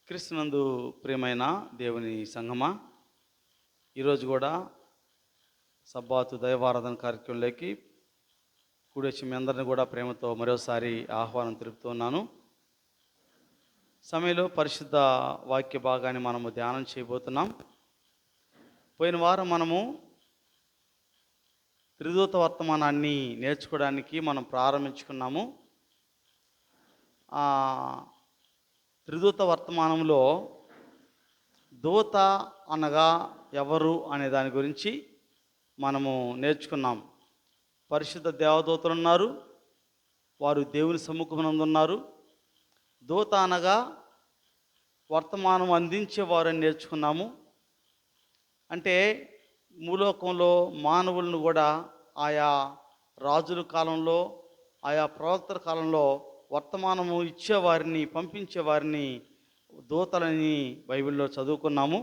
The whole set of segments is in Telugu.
క్రీస్తునందు ప్రియమైన దేవుని సంగమా, ఈరోజు కూడా సబ్బాతు దైవారాధన కార్యక్రమంలోకి కూడొచ్చి మీ అందరిని కూడా ప్రేమతో మరోసారి ఆహ్వానం తెలుపుతున్నాను. సమయంలో పరిశుద్ధ వాక్య భాగాన్ని మనము ధ్యానం చేయబోతున్నాం. పోయిన వారం మనము త్రిదూత వర్తమానాన్ని నేర్చుకోవడానికి మనం ప్రారంభించుకున్నాము. త్రిదూత వర్తమానంలో దూత అనగా ఎవరు అనే దాని గురించి మనము నేర్చుకున్నాం. పరిశుద్ధ దేవదూతలు ఉన్నారు, వారు దేవుని సమ్ముఖమునందు ఉన్నారు. దూత అనగా వర్తమానం అందించేవారని నేర్చుకున్నాము. అంటే భూలోకంలో మానవులను కూడా ఆయా రాజుల కాలంలో, ఆయా ప్రవక్తల కాలంలో వర్తమానము ఇచ్చేవారిని, పంపించేవారిని దూతలని బైబిల్లో చదువుకున్నాము.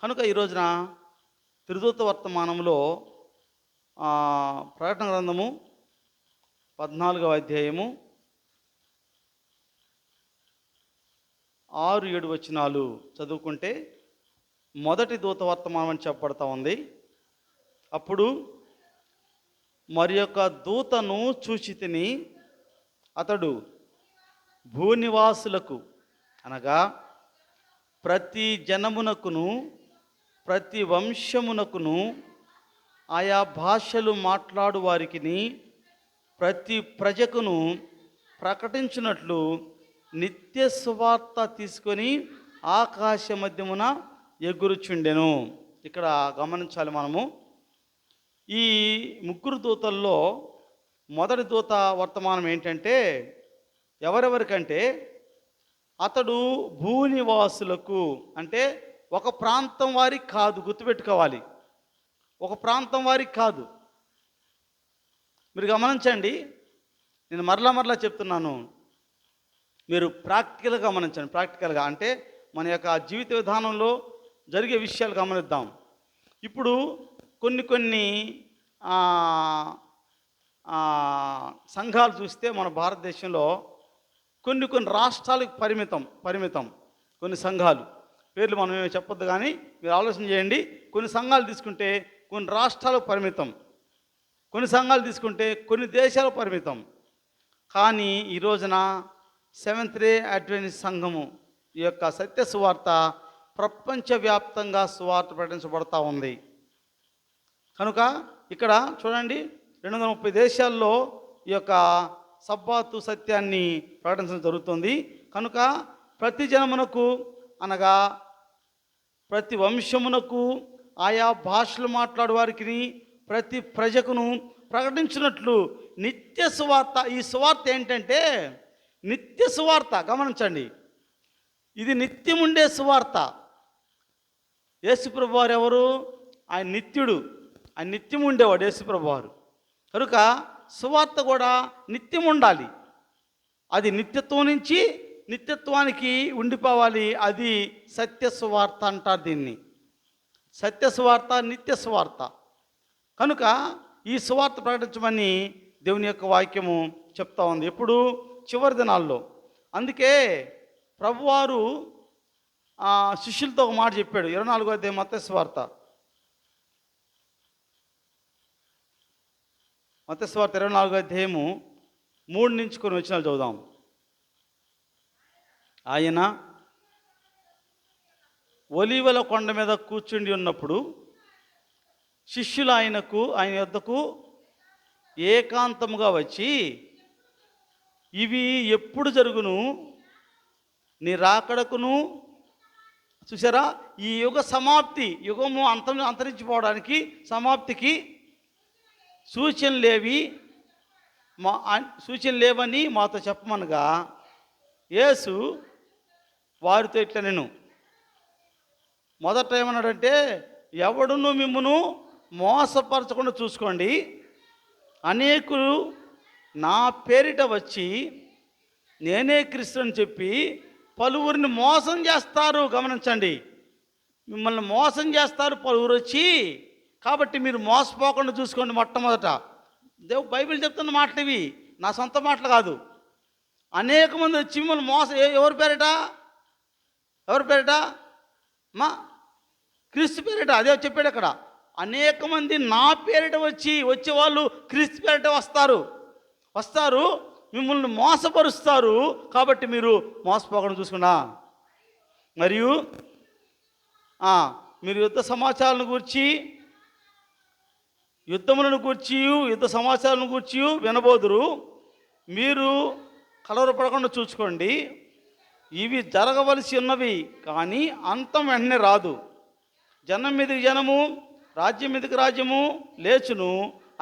కనుక ఈ రోజున త్రిదూత వర్తమానంలో ప్రకటన గ్రంథము 14వ అధ్యాయము 6-7 వచనాలు చదువుకుంటే మొదటి దూత వర్తమానం అని చెప్పబడతా ఉంది. అప్పుడు మరి యొక్క దూతను చూచి తిని, అతడు భూనివాసులకు అనగా ప్రతి జనమునకును ప్రతి వంశమునకును ఆయా భాషలు మాట్లాడు వారికిని ప్రతి ప్రజకును ప్రకటించినట్లు నిత్య సువార్త తీసుకొని ఆకాశ మధ్యమున ఎగురుచుండెను. ఇక్కడ గమనించాలి మనము, ఈ ముగ్గురు దూతల్లో మొదటి దూత వర్తమానం ఏంటంటే ఎవరెవరికంటే అతడు భూనివాసులకు, అంటే ఒక ప్రాంతం వారికి కాదు, గుర్తుపెట్టుకోవాలి, ఒక ప్రాంతం వారికి కాదు. మీరు గమనించండి, నేను మరలా చెప్తున్నాను, మీరు ప్రాక్టికల్గా గమనించండి. ప్రాక్టికల్గా అంటే మన యొక్క జీవిత విధానంలో జరిగే విషయాలు గమనిద్దాం. ఇప్పుడు కొన్ని సంఘాలు చూస్తే మన భారతదేశంలో కొన్ని రాష్ట్రాలకు పరిమితం కొన్ని సంఘాలు పేర్లు మనం ఏమీ చెప్పొద్దు, కానీ మీరు ఆలోచన చేయండి. కొన్ని సంఘాలు తీసుకుంటే కొన్ని రాష్ట్రాలకు పరిమితం, కొన్ని సంఘాలు తీసుకుంటే కొన్ని దేశాలకు పరిమితం. కానీ ఈ రోజున సెవెంత్ డే అడ్వెంటిస్ట్ సంఘము ఈ యొక్క సత్య సువార్త ప్రపంచవ్యాప్తంగా సువార్త ప్రకటించబడతా ఉంది. కనుక ఇక్కడ చూడండి, 230 దేశాల్లో ఈ యొక్క సబ్బాతు సత్యాన్ని ప్రకటించడం జరుగుతుంది. కనుక ప్రతి జనమునకు అనగా ప్రతి వంశమునకు ఆయా భాషలు మాట్లాడు వారికి ప్రతి ప్రజకును ప్రకటించినట్లు నిత్య సువార్త. ఈ సువార్త ఏంటంటే నిత్య సువార్త. గమనించండి, ఇది నిత్యం ఉండే సువార్త. యేసుప్రభు వారు ఎవరు? ఆయన నిత్యుడు, ఆయన నిత్యం ఉండేవాడు యేసుప్రభు వారు. కనుక సువార్త కూడా నిత్యం ఉండాలి. అది నిత్యత్వం నుంచి నిత్యత్వానికి ఉండిపోవాలి. అది సత్య సువార్త అంటారు దీన్ని. సత్య సువార్త, నిత్య సువార్త. కనుక ఈ సువార్త ప్రకటించమని దేవుని యొక్క వాక్యము చెప్తా ఉంది. ఎప్పుడు? చివరి దినాల్లో. అందుకే ప్రభువారు శిష్యులతో ఒక మాట చెప్పాడు. 24వ అధ్యాయం మత్తయి సువార్త 24వ అధ్యాయము 3 నుంచి కొన్ని వచనాలు చదువుదాం. ఆయన ఒలీవల కొండ మీద కూర్చుండి ఉన్నప్పుడు శిష్యులు ఆయన యొద్దకు ఏకాంతముగా వచ్చి, ఇవి ఎప్పుడు జరుగును? నీ రాకడకును, చూసారా, ఈ యుగ సమాప్తి, యుగము అంతరించిపోవడానికి సమాప్తికి సూచనలు లేవని మాతో చెప్పమనగా యేసు వారితో ఇట్లా, నేను మొదట ఏమన్నాడంటే, ఎవడును మిమ్మును మోసపరచకుండా చూసుకోండి. అనేకులు నా పేరిట వచ్చి నేనే క్రీస్తు అని చెప్పి పలువురిని మోసం చేస్తారు. గమనించండి, మిమ్మల్ని మోసం చేస్తారు పలువురు వచ్చి. కాబట్టి మీరు మోసపోకుండా చూసుకోండి. మొట్టమొదట బైబిల్ చెప్తున్న మాటలు ఇవి, నా సొంత మాటలు కాదు. అనేక మంది వచ్చి మిమ్మల్ని ఎవరి పేరిట? ఎవరి పేరిట? మా క్రీస్తు పేరిట. అదే చెప్పాడు అక్కడ. అనేక మంది నా పేరిట వచ్చేవాళ్ళు క్రీస్తు పేరిట వస్తారు, మిమ్మల్ని మోసపరుస్తారు. కాబట్టి మీరు మోసపోకుండా చూసుకున్నా. మరియు మీరు యుద్ధ సమాచారాలను గూర్చి, యుద్ధములను గూర్చి, యుద్ధ సమాచారాలను గూర్చి వినబోదురు. మీరు కలవరపడకుండా చూసుకోండి. ఇవి జరగవలసి ఉన్నవి, కానీ అంతం వెంటనే రాదు. జనం మీదకి జనము, రాజ్యం మీదకి రాజ్యము లేచును.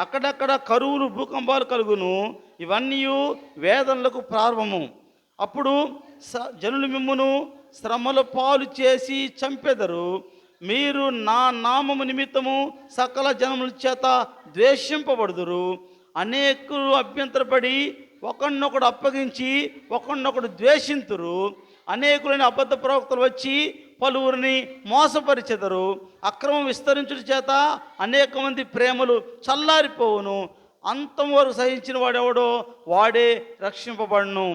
అక్కడక్కడ కరువులు, భూకంపాలు కలుగును. ఇవన్నీ వేదనలకు ప్రారంభము. అప్పుడు జనులు మిమ్మును శ్రమల పాలు చేసి చంపెదరు. మీరు నా నామము నిమిత్తము సకల జనముల చేత ద్వేషింపబడుదురు. అనేకులు అభ్యంతరపడి ఒకరినొకడు అప్పగించి ఒకరినొకడు ద్వేషింతురు. అనేకులైన అబద్ధ ప్రవక్తలు వచ్చి పలువురిని మోసపరిచెదరు. అక్రమం విస్తరించుట చేత అనేక మంది ప్రేమలు చల్లారిపోవును. అంతం వరకు సహించిన వాడెవడో వాడే రక్షింపబడును.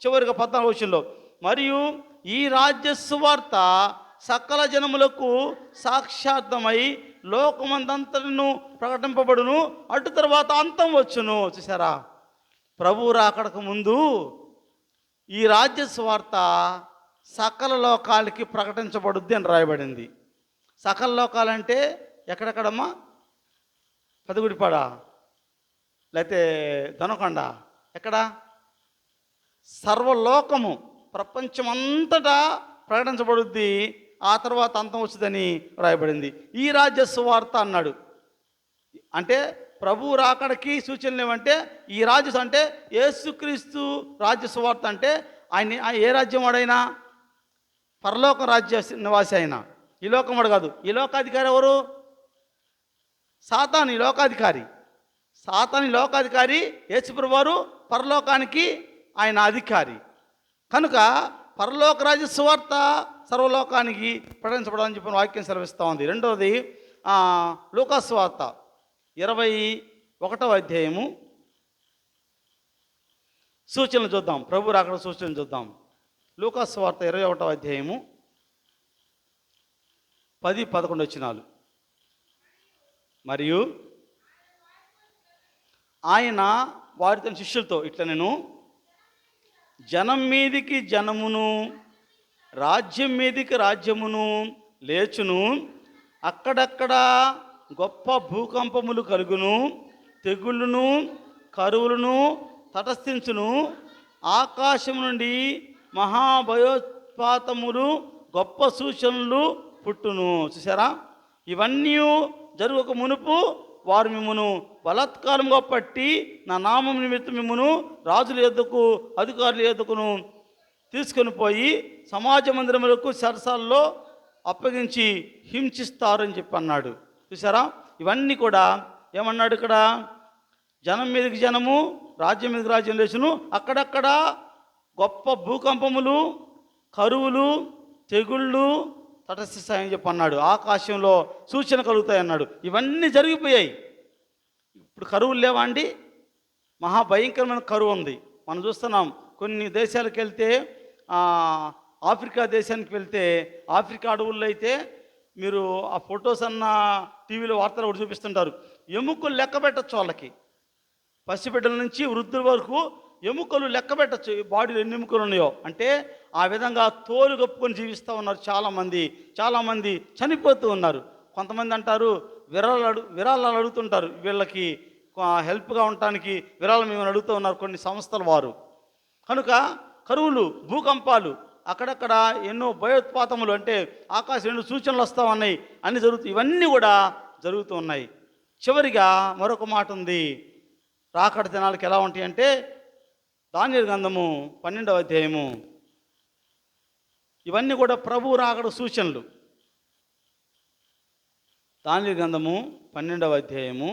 చివరిగా 14వ వచనంలో, మరియు ఈ రాజ్య సువార్త సకల జనములకు సాక్షార్థమై లోకమందంతటను ప్రకటింపబడును. అటు తర్వాత అంతం వచ్చును. చూసారా, ప్రభువు రాకడకు ముందు ఈ రాజ్య సువార్త సకల లోకాలకి ప్రకటించబడుద్ది అని రాయబడింది. సకల లోకాలంటే ఎక్కడెక్కడమ్మా? పెదగుడిపాడ, లేకపోతే దొనకొండ, ఎక్కడ? సర్వలోకము, ప్రపంచమంతటా ప్రకటించబడుద్ది. ఆ తర్వాత అంతం వచ్చుదని రాయబడింది. ఈ రాజ్య సువార్త అన్నాడు. అంటే ప్రభు రాకడికి సూచనలు ఏమంటే, ఈ రాజ్యం అంటే యేసుక్రీస్తు రాజ్య సువార్త అంటే ఆయన ఏ రాజ్యం వాడైనా? పరలోక రాజ్య నివాసి అయినా. ఈ లోకం వాడు కాదు. ఈ లోకాధికారి ఎవరు? సాతాను ఈ లోకాధికారి. సాతాను లోకాధికారి. యేసుప్రభు వారు పరలోకానికి ఆయన అధికారి. కనుక పరలోక రాజ్య సువార్త సర్వలోకానికి ప్రకటించబడాలని చెప్పిన వాక్యం సెలవిస్తూ ఉంది. రెండవది లూకా సువార్త 21వ అధ్యాయము సూచనలు చూద్దాం. ప్రభు రాకడ సూచనలు చూద్దాం. లూకా సువార్త 21వ అధ్యాయము 10-11 వచనాలు. మరియు ఆయన వారితో శిష్యులతో ఇట్లా, నేను జనం మీదికి జనమును, రాజ్యం మీదికి రాజ్యమును లేచును. అక్కడక్కడ గొప్ప భూకంపములు కలుగును, తెగుళ్ళును కరువులను తటస్థించును. ఆకాశం నుండి మహాభయోత్పాతములు, గొప్ప సూచనలు పుట్టును. చూసారా, ఇవన్నీ జరుగుక మునుపు వారు మిమ్మను బలాత్కారంగా పట్టి నా నామం నిమిత్తం మిమ్మను రాజుల యొద్దకు, అధికారుల యొద్దకును తీసుకొని పోయి సమాజ మందిరములకు, సరసాల్లో అప్పగించి హింసిస్తారని చెప్పి అన్నాడు. చూసారా, ఇవన్నీ కూడా ఏమన్నాడు ఇక్కడ? జనం మీదకి జనము, రాజ్యం మీదకి రాజ్యం లేచును. అక్కడక్కడ గొప్ప భూకంపములు, కరువులు, తెగుళ్ళు తటస్థిస్తాయని చెప్పి అన్నాడు. ఆకాశంలో సూచన కలుగుతాయి అన్నాడు. ఇవన్నీ జరిగిపోయాయి. ఇప్పుడు కరువులు లేవా అండి? మహాభయంకరమైన కరువు ఉంది. మనం చూస్తున్నాం. కొన్ని దేశాలకు వెళ్తే, ఆఫ్రికా దేశానికి వెళ్తే, ఆఫ్రికా అడవుల్లో అయితే మీరు ఆ ఫొటోస్ అన్న టీవీలో వార్తలు కూడా చూపిస్తుంటారు. ఎముకలు లెక్క పెట్టచ్చు వాళ్ళకి. పసిబిడ్డల నుంచి వృద్ధుల వరకు ఎముకలు లెక్క పెట్టచ్చు, బాడీలో ఎన్ని ఎముకలు ఉన్నాయో. అంటే ఆ విధంగా తోలు కప్పుకొని జీవిస్తూ ఉన్నారు చాలామంది చనిపోతూ ఉన్నారు. కొంతమంది అంటారు విరాళాలు అడుగుతుంటారు. వీళ్ళకి హెల్ప్గా ఉండటానికి విరాళం ఏమైనా అడుగుతూ ఉన్నారు కొన్ని సంస్థల వారు. కనుక కరువులు, భూకంపాలు, అక్కడక్కడ ఎన్నో భయోత్పాతములు, అంటే ఆకాశం ఎన్నో సూచనలు వస్తూ ఉన్నాయి, అన్నీ జరుగుతాయి. ఇవన్నీ కూడా జరుగుతూ ఉన్నాయి. చివరిగా మరొక మాట ఉంది. రాకడ దినాలకి ఎలా ఉంటాయి అంటే, దానియేలు గ్రంథము 12వ అధ్యాయము. ఇవన్నీ కూడా ప్రభు రాకడ సూచనలు. దానియేలు గ్రంథము 12వ అధ్యాయము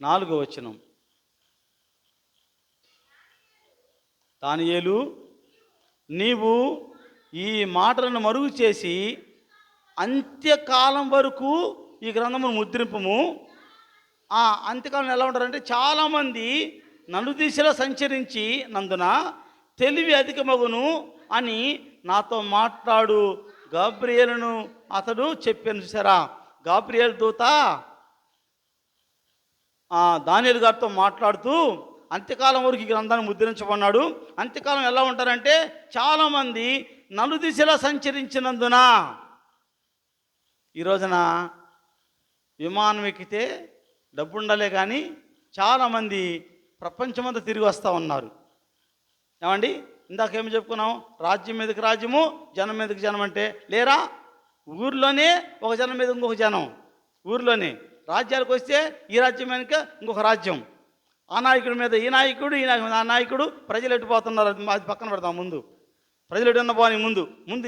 4వ వచనం. దానియేలు, నీవు ఈ మాటలను మరుగు చేసి అంత్యకాలం వరకు ఈ గ్రంథమును ముద్రింపుము. అంత్యకాలం ఎలా ఉంటారంటే, చాలామంది నలుదిశలో సంచరించి నందున తెలివి అధికమగును అని నాతో మాట్లాడు గాబ్రియేలును అతడు చెప్పాను. చూసారా, గాబ్రియేలు దూత దానియేలు గారితో మాట్లాడుతూ అంత్యకాలం వరకు ఈ గ్రంథాన్ని ముద్రించబడినాడు. అంత్యకాలం ఎలా ఉంటారంటే చాలామంది నలుదిశలా సంచరించినందున, ఈ రోజున విమానం ఎక్కితే డబ్బు ఉండాలే కానీ చాలామంది ప్రపంచమంతా తిరిగి వస్తూ ఉన్నారు. ఏమండి, ఇందాకేమి చెప్పుకున్నాం, రాజ్యం మీదకి రాజ్యము, జనం మీదకి జనం అంటే లేరా? ఊర్లోనే ఒక జనం మీద ఇంకొక జనం, ఊర్లోనే. రాజ్యాలకు వస్తే ఈ రాజ్యం వెనుక ఇంకొక రాజ్యం, ఆ నాయకుడి మీద ఈ నాయకుడు, ఈ నాయకుడు, ఆ నాయకుడు. ప్రజలు ఎట్టిపోతున్నారు అది పక్కన పెడతాం. ముందు ప్రజలు ఎటు పోని ముందు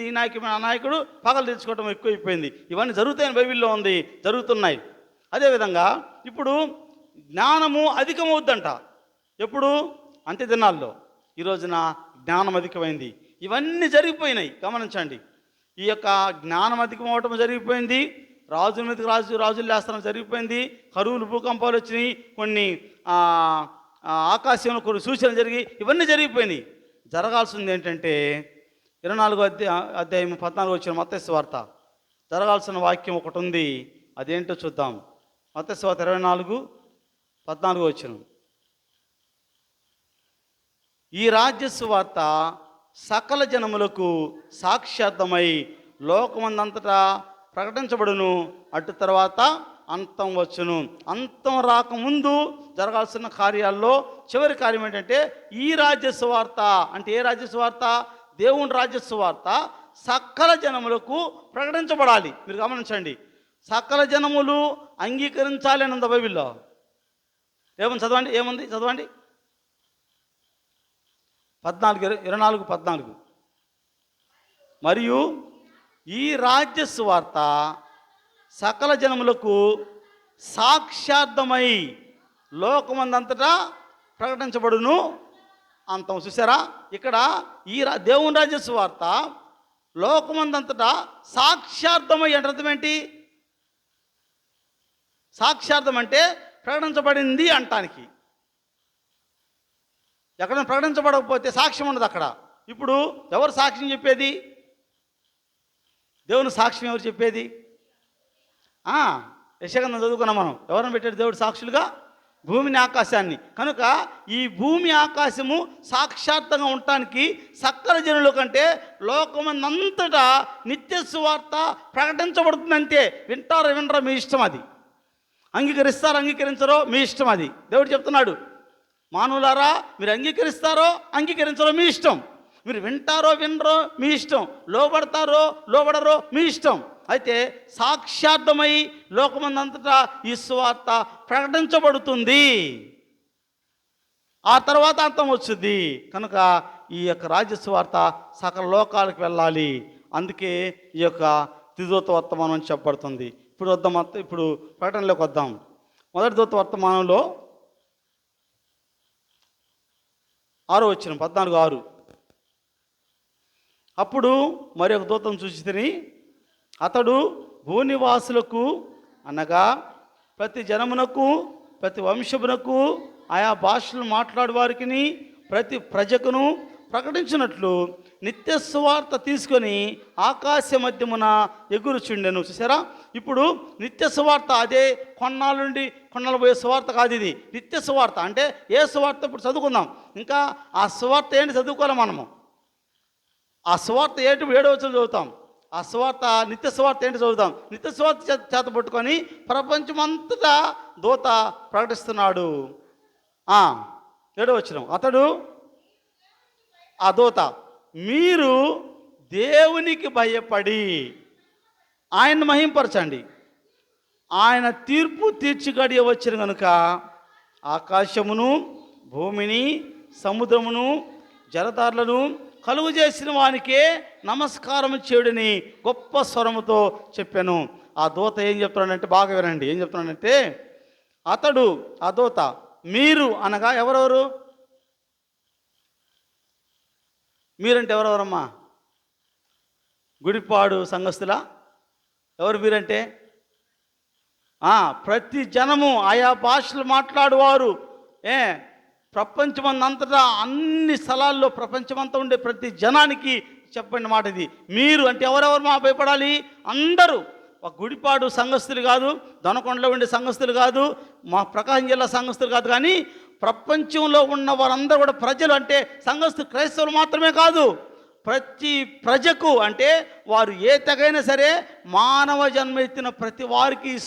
ఈ నాయకుడు ఆ నాయకుడు పగలు తెచ్చుకోవడం ఎక్కువైపోయింది. ఇవన్నీ జరుగుతాయని బైబిల్లో ఉంది, జరుగుతున్నాయి. అదేవిధంగా ఇప్పుడు జ్ఞానము అధికమవుద్దంట. ఎప్పుడు? అంత్య దినాల్లో. ఈ రోజున జ్ఞానం అధికమైంది. ఇవన్నీ జరిగిపోయినాయి, గమనించండి. ఈ యొక్క జ్ఞానం అధికమవటం జరిగిపోయింది. రాజుల మీదకి రాజులు లేస్తడం జరిగిపోయింది. కరువులు, భూకంపాలు వచ్చినాయి. కొన్ని ఆకాశంలో కొన్ని సూచనలు జరిగి ఇవన్నీ జరిగిపోయినాయి. జరగాల్సింది ఏంటంటే 24వ అధ్యాయం 14 వచ్చిన మత్తయి సువార్త. జరగాల్సిన వాక్యం ఒకటి ఉంది, అదేంటో చూద్దాం. మత్తయి సువార్త 24:14 వచ్చిన. ఈ రాజ్య సువార్త సకల జనములకు సాక్ష్యార్థమై లోకమందంతటా ప్రకటించబడును, అటు తర్వాత అంతం వచ్చును. అంతం రాకముందు జరగాల్సిన కార్యాల్లో చివరి కార్యం ఏంటంటే ఈ రాజ్య సువార్త. అంటే ఏ రాజ్య సువార్త? దేవుని రాజ్య సువార్త సకల జనములకు ప్రకటించబడాలి. మీరు గమనించండి, సకల జనములు అంగీకరించాలి అని ఉంది బైబిల్లో. ఏముంది చదవండి, ఏముంది చదవండి. 24:14. మరియు ఈ రాజ్య సువార్త సకల జనములకు సాక్ష్యార్థమై లోకమందంతటా ప్రకటించబడును, అంతం. చూసారా, ఇక్కడ ఈ దేవుని రాజ్య సువార్త లోకమందంతటా సాక్ష్యార్థమై అంటే అర్థం ఏంటి? సాక్ష్యార్థం అంటే ప్రకటించబడింది అంటానికి. ఎక్కడ ప్రకటించబడకపోతే సాక్ష్యం ఉండదు అక్కడ. ఇప్పుడు ఎవరు సాక్ష్యం చెప్పేది? దేవుని సాక్ష్యం ఎవరు చెప్పేది? యెషయా చదువుకున్నాం మనం. ఎవరిని పెట్టాడు దేవుడు సాక్షులుగా? భూమిని, ఆకాశాన్ని. కనుక ఈ భూమి ఆకాశము సాక్షాత్తంగా ఉండటానికి సకల జనుల కంటే లోకమందంతటా నిత్య సువార్త ప్రకటించబడుతుంది. అంతే. వింటారో వినరో మీ ఇష్టం, అది. అంగీకరిస్తారో అంగీకరించరో మీ ఇష్టం, అది. దేవుడు చెప్తున్నాడు, మానవులారా మీరు అంగీకరిస్తారో అంగీకరించరో మీ ఇష్టం, మీరు వింటారో వినరో మీ ఇష్టం, లోబడతారో లోబడరో మీ ఇష్టం. అయితే సాక్షార్థమై లోకమందంతటా ఈ సువార్త ప్రకటించబడుతుంది. ఆ తర్వాత అంతం వచ్చింది. కనుక ఈ యొక్క రాజ్య సువార్త సకల లోకాలకు వెళ్ళాలి. అందుకే ఈ యొక్క తిదూత వర్తమానం చెప్పబడుతుంది. ఇప్పుడు ప్రకటనలోకి వద్దాం. మొదటి దూత వర్తమానంలో 6వ వచనం 14:6. అప్పుడు మరి ఒక దూతను చూసి తిని అతడు భూనివాసులకు, అనగా ప్రతి జనమునకు, ప్రతి వంశమునకు, ఆయా భాషలు మాట్లాడు వారికి, ప్రతి ప్రజకును ప్రకటించినట్లు నిత్య సువార్త తీసుకొని ఆకాశ మధ్యమున ఎగురుచుండెను. చూసారా, ఇప్పుడు నిత్య సువార్త అదే కొన్నాళ్ళ నుండి కొన్నాళ్ళు పోయే సువార్త కాదు. ఇది నిత్య సువార్త. అంటే ఏ సువార్త? ఇప్పుడు చదువుకుందాం. ఇంకా ఆ సువార్త ఏంటి చదువుకోవాలి మనము. ఆ సువార్త ఏంటి? 7వ వచనం చదువుతాం. ఆ సువార్త నిత్య సువార్త ఏంటి చదువుతాం. నిత్య సువార్త చేత పట్టుకొని ప్రపంచమంతటా దూత ప్రకటిస్తున్నాడు. 7వ వచనం. అతడు, ఆ దూత, మీరు దేవునికి భయపడి ఆయన్ని మహింపరచండి. ఆయన తీర్పు తీర్చి గడియ వచ్చిన కనుక ఆకాశమును, భూమిని, సముద్రమును, జలధారలను కలుగు చేసిన వానికే నమస్కారం చేయుడని గొప్ప స్వరముతో చెప్పాను. ఆ దూత ఏం చెప్తున్నాడంటే, బాగా వినండి ఏం చెప్తున్నాడంటే, అతడు, ఆ దూత, మీరు అనగా ఎవరెవరు? మీరంటే ఎవరెవరమ్మా? గుడిపాడు సంఘస్థులా? ఎవరు మీరంటే? ప్రతి జనము, ఆయా భాషలు మాట్లాడువారు, ప్రపంచమంతటా అన్ని స్థలాల్లో ప్రపంచమంతా ఉండే ప్రతి జనానికి చెప్పండి మాట ఇది. మీరు అంటే ఎవరెవరు మా భయపడాలి? అందరూ. ఒక గుడిపాడు సంఘస్థులు కాదు, దొనకొండలో ఉండే సంఘస్థులు కాదు, మా ప్రకాశం జిల్లా సంఘస్థులు కాదు, కానీ ప్రపంచంలో ఉన్న వారందరూ కూడా ప్రజలు. అంటే సంఘస్థు క్రైస్తవులు మాత్రమే కాదు, ప్రతి ప్రజకు, అంటే వారు ఏ తెగైనా సరే మానవ జన్మ ఎత్తిన ప్రతి వారికి ఈ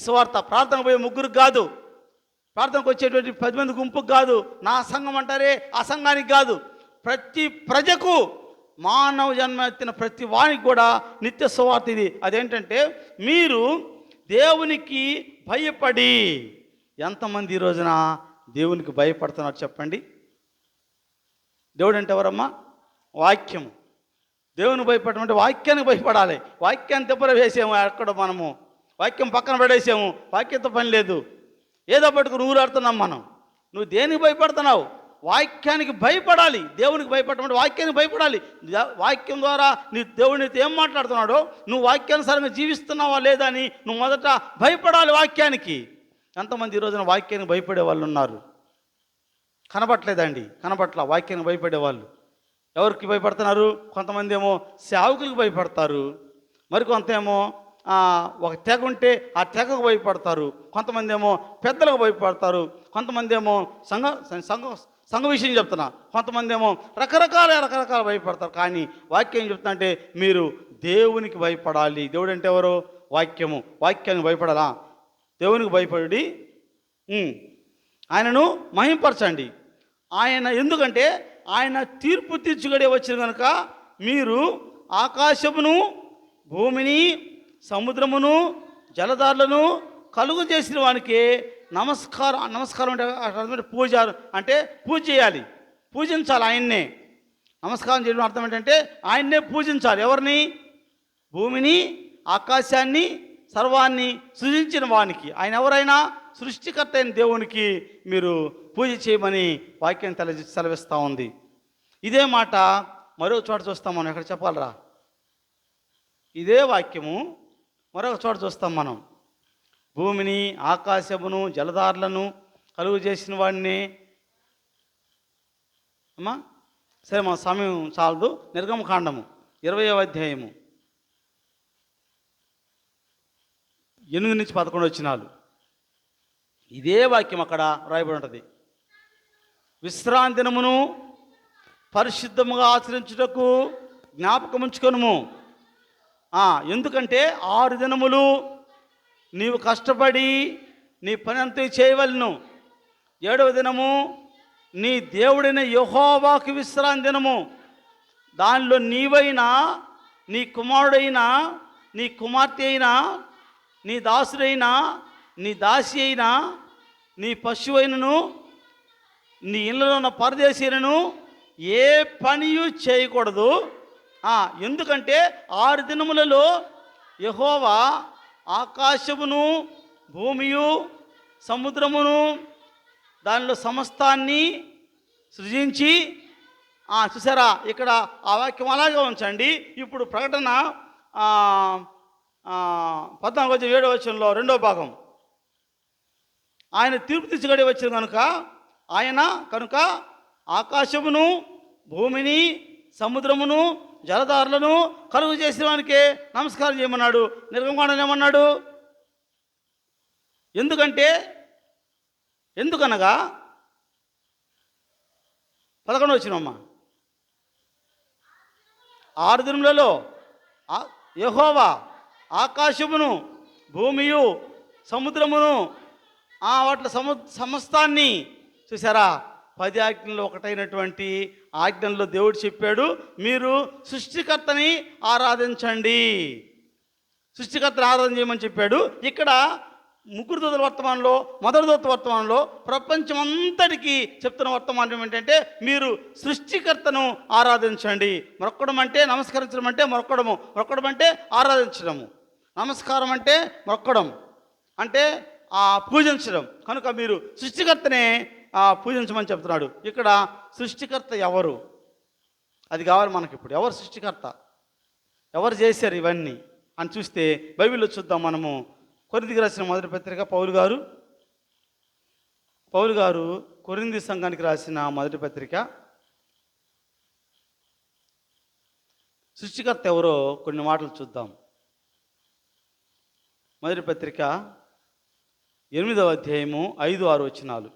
సువార్త ప్రార్థన పోయే ముగ్గురికి కాదు, ప్రార్థనకు వచ్చేటువంటి 10 మంది గుంపుకు కాదు, నా సంఘం అంటారే ఆ సంఘానికి కాదు, ప్రతి ప్రజకు, మానవ జన్మ ఎత్తిన ప్రతి వానికి కూడా నిత్య సువార్త ఇది. అదేంటంటే మీరు దేవునికి భయపడి. ఎంతమంది ఈ రోజున దేవునికి భయపడుతున్నారు చెప్పండి? దేవుడు అంటే ఎవరమ్మా? వాక్యము. దేవుని భయపడటం అంటే వాక్యానికి భయపడాలి. వాక్యాన్ని దెబ్బలు వేసాము అక్కడ, మనము వాక్యం పక్కన పడేసాము, వాక్యంతో పని లేదు, ఏదో పట్టుకుని ఊరాడుతున్నాం మనం. నువ్వు దేనికి భయపడుతున్నావు? వాక్యానికి భయపడాలి. దేవునికి భయపడటం అంటే వాక్యానికి భయపడాలి. వాక్యం ద్వారా నీ దేవునితో ఏం మాట్లాడుతున్నాడో, నువ్వు వాక్యానుసారంగా జీవిస్తున్నావా లేదా అని నువ్వు మొదట భయపడాలి వాక్యానికి. ఎంతమంది ఈ రోజున వాక్యానికి భయపడే వాళ్ళు ఉన్నారు? కనపట్లేదండి, వాక్యానికి భయపడే వాళ్ళు. ఎవరికి భయపడుతున్నారు? కొంతమంది ఏమో సేవకులకు భయపడతారు, మరికొంత ఏమో ఒక తెగ ఉంటే ఆ తెగకు భయపడతారు, కొంతమంది ఏమో పెద్దలకు భయపడతారు, కొంతమంది ఏమో సంఘ విషయం చెప్తున్నా, కొంతమంది ఏమో రకరకాల భయపడతారు. కానీ వాక్యం ఏం చెప్తున్నా అంటే మీరు దేవునికి భయపడాలి. దేవుడు అంటే ఎవరు? వాక్యము. వాక్యానికి భయపడాలా? దేవునికి భయపడి ఆయనను మహింపరచండి. ఆయన ఎందుకంటే ఆయన తీర్పు తీర్చుగడే వచ్చిన కనుక మీరు ఆకాశమును, భూమిని, సముద్రమును, జలధారలను కలుగు చేసిన వానికి నమస్కారం అంటే పూజ, అంటే పూజ చేయాలి, పూజించాలి ఆయన్నే. నమస్కారం చేయడం అర్థం ఏంటంటే ఆయన్నే పూజించాలి. ఎవరిని? భూమిని, ఆకాశాన్ని, సర్వాన్ని సృజించిన వానికి. ఆయన ఎవరైనా సృష్టికర్త అయిన దేవునికి మీరు పూజ చేయమని వాక్యం సెలవిస్తూ ఉంది. ఇదే మాట మరో చోట చూస్తాం మనం. ఎక్కడ చెప్పాలరా? ఇదే వాక్యము మరొక చోట చూస్తాం మనం. భూమిని, ఆకాశమును, జలధారలను కలుగు చేసిన వాడిని. అమ్మా సరే, మా సమయం చాలదు. నిర్గమకాండము 20వ అధ్యాయము 8 నుంచి 11 వచనాలు. ఇదే వాక్యం అక్కడ రాయబడి ఉంటుంది. విశ్రాంతి దినమును పరిశుద్ధముగా ఆచరించుటకు జ్ఞాపకం ఉంచుకొనుము. ఎందుకంటే 6 దినములు నీవు కష్టపడి నీ పని అంతా చేయవలను. 7వ దినము నీ దేవుడైన యెహోవాకు విశ్రాంతి దినము. దానిలో నీవైనా, నీ కుమారుడైనా, నీ కుమార్తె అయినా, నీ దాసుడైనా, నీ దాసి అయినా, నీ పశువు అయినను, నీ ఇళ్ళలో ఉన్న పరదేశీయులను ఏ పనియు చేయకూడదు. ఎందుకంటే 6 దినములలో యెహోవా ఆకాశమును, భూమియు, సముద్రమును, దానిలో సమస్తాన్ని సృజించి. చూసారా, ఇక్కడ ఆ వాక్యం అలాగే ఉంచండి. ఇప్పుడు ప్రకటన 14:7 వచనంలో 2వ భాగం. ఆయన తీర్పు తీర్చుగడే వచ్చిన కనుక ఆకాశమును, భూమిని, సముద్రమును, జలధారలను కలుగు చేసిన వానికే నమస్కారం చేయమన్నాడు. నిర్గమకాండలో ఏమన్నాడు? ఎందుకనగా 11 వచనమ్మా. 6 దినములలో యెహోవా ఆకాశమును, భూమియు, సముద్రమును, వాటి సమస్తాన్ని. చూసారా, 10 ఆజ్ఞల్లో ఒకటైనటువంటి ఆజ్ఞల్లో దేవుడు చెప్పాడు మీరు సృష్టికర్తని ఆరాధించండి, సృష్టికర్తని ఆరాధన చేయమని చెప్పాడు. ఇక్కడ 3 దూతల వర్తమానంలో, మొదటి దూత వర్తమానంలో ప్రపంచం అంతటికీ చెప్తున్న వర్తమానం ఏంటంటే మీరు సృష్టికర్తను ఆరాధించండి. మొక్కడం అంటే నమస్కరించడం అంటే మొక్కడం అంటే ఆరాధించడము. నమస్కారం అంటే మొక్కడం అంటే పూజించడం. కనుక మీరు సృష్టికర్తనే పూజించమని చెప్తున్నాడు. ఇక్కడ సృష్టికర్త ఎవరు? అది కావాలి మనకి. ఇప్పుడు ఎవరు సృష్టికర్త? ఎవరు చేశారు ఇవన్నీ అని చూస్తే బైబిల్లో చూద్దాం మనము. కొరింథీయులకు రాసిన మొదటి పత్రిక పౌలు గారు కొరింథీ సంఘానికి రాసిన మొదటి పత్రిక సృష్టికర్త ఎవరో కొన్ని మాటలు చూద్దాం. మొదటి పత్రిక 8వ అధ్యాయము 5-6 వచనాలు.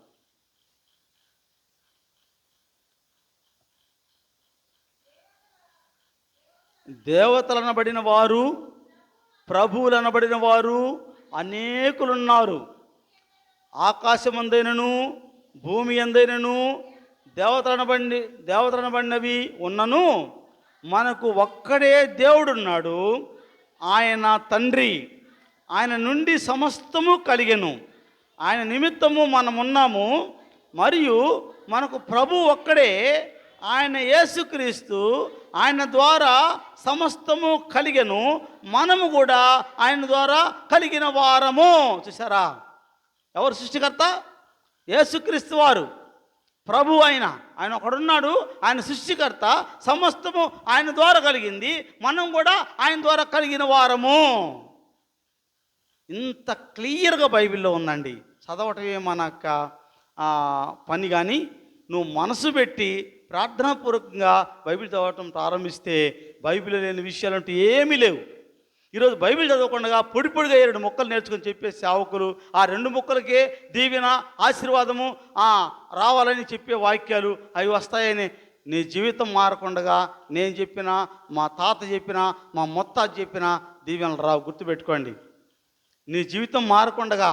దేవతలనబడిన వారు, ప్రభువులనబడిన వారు అనేకులున్నారు. ఆకాశమందైనను భూమి అందైనను దేవతలనబడినవి ఉన్నను మనకు ఒక్కడే దేవుడున్నాడు, ఆయన తండ్రి. ఆయన నుండి సమస్తము కలిగెను, ఆయన నిమిత్తము మనమున్నాము. మరియు మనకు ప్రభు ఒక్కడే, ఆయన యేసుక్రీస్తు. ఆయన ద్వారా సమస్తము కలిగెను, మనము కూడా ఆయన ద్వారా కలిగిన వారము. చూసారా, ఎవరు సృష్టికర్త? యేసుక్రీస్తు వారు ప్రభు. ఆయన ఒకడున్నాడు, ఆయన సృష్టికర్త. సమస్తము ఆయన ద్వారా కలిగింది, మనం కూడా ఆయన ద్వారా కలిగిన వారము. ఇంత క్లియర్గా బైబిల్లో ఉందండి. చదవటమే మన పని. కానీ నువ్వు మనసు పెట్టి ప్రార్థనాపూర్వకంగా బైబిల్ చదవటం ప్రారంభిస్తే బైబిల్ లేని విషయాలంటూ ఏమీ లేవు. ఈరోజు బైబిల్ చదవకుండా పొడిగా 2 ముక్కలు నేర్చుకొని చెప్పే సేవకులు, ఆ 2 ముక్కలకే దీవెన, ఆశీర్వాదము రావాలని చెప్పే వాక్యాలు అవి వస్తాయని నీ జీవితం మారకుండా నేను చెప్పినా, మా తాత చెప్పినా, మా ముత్తాత చెప్పినా దీవెనలు రావు. గుర్తుపెట్టుకోండి. నీ జీవితం మారకుండా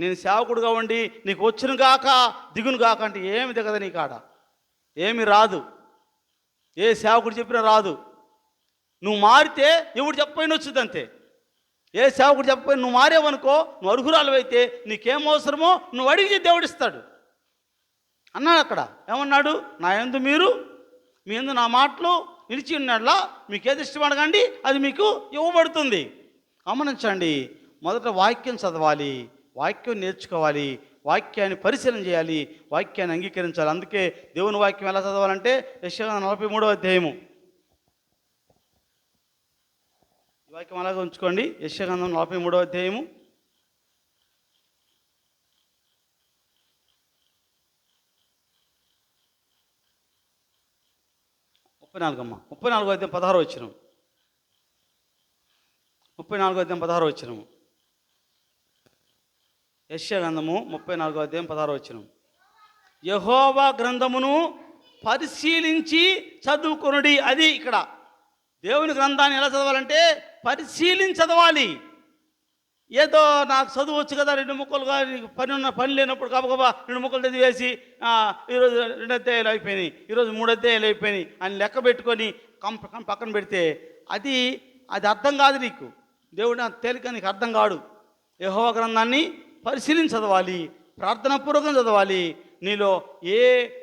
నేను సేవకుడుగా ఉండి నీకు వచ్చును గాక దిగును గాక అంటే ఏమి దిగదు, నీ కాడ ఏమి రాదు. ఏ సేవకుడు చెప్పినా రాదు. నువ్వు మారితే ఎవడు చెప్పైనా వచ్చింది అంతే. ఏ సేవకుడు చెప్పపోయినా నువ్వు మారేవనుకో, నువ్వు అర్హురాలు అయితే నీకేం అవసరమో నువ్వు అడిగి దేవుడిస్తాడు అన్నాడు. అక్కడ ఏమన్నాడు? నా యందు మీరు, మీ యందు నా మాటలు నిలిచి ఉన్నాడులా, మీకు ఏది ఇష్టం అడగండి, అది మీకు ఇవ్వబడుతుంది. గమనించండి, మొదట వాక్యం చదవాలి, వాక్యం నేర్చుకోవాలి, వాక్యాన్ని పరిశీలన చేయాలి, వాక్యాన్ని అంగీకరించాలి. అందుకే దేవుని వాక్యం ఎలా చదవాలంటే యెషయా 43వ అధ్యాయము. ఈ వాక్యం అలాగే ఉంచుకోండి. యెషయా 43వ అధ్యాయము 34వ అధ్యాయం 16వ వచనం. 34వ అధ్యాయం 16వ వచనం. యెషయా గ్రంథము 34వ అధ్యాయం 16వ వచనం. యెహోవా గ్రంథమును పరిశీలించి చదువుకొనుడి. అది ఇక్కడ దేవుని గ్రంథాన్ని ఎలా చదవాలంటే పరిశీలించి చదవాలి. ఏదో నాకు చదువు వచ్చు కదా, 2 ముక్కలుగా పని లేనప్పుడు గబగబా 2 ముక్కలు చదివేసి ఈరోజు 2 అధ్యాయాలు అయిపోయినాయి, ఈరోజు 3 అధ్యాయాలు అయిపోయినాయి అని లెక్క పెట్టుకొని పక్కన పెడితే అది అర్థం కాదు నీకు. దేవుడు తేలిక నీకు అర్థం కాడు. యెహోవా గ్రంథాన్ని పరిశీలించి చదవాలి, ప్రార్థనాపూర్వకంగా చదవాలి. నీలో ఏ